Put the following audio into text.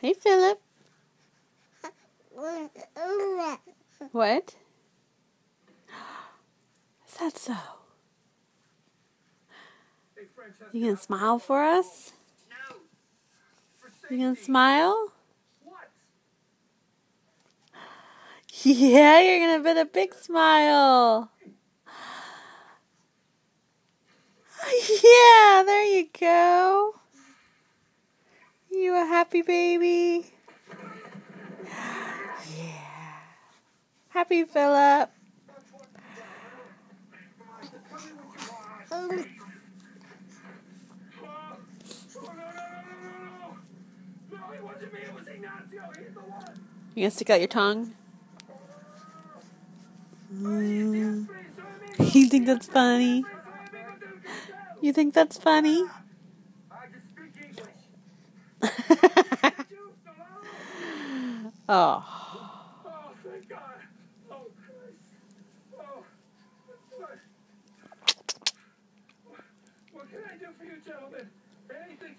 Hey, Philip. What? Is that so? You gonna smile for us? You gonna smile? Yeah, you're gonna put a big smile. Yeah, there you go. You a happy baby? Yeah. Happy Philip. You gonna stick out your tongue? You think that's funny? You think that's funny? Oh. Thank God. Oh, Christ. Oh, what can I do for you, gentlemen? Anything.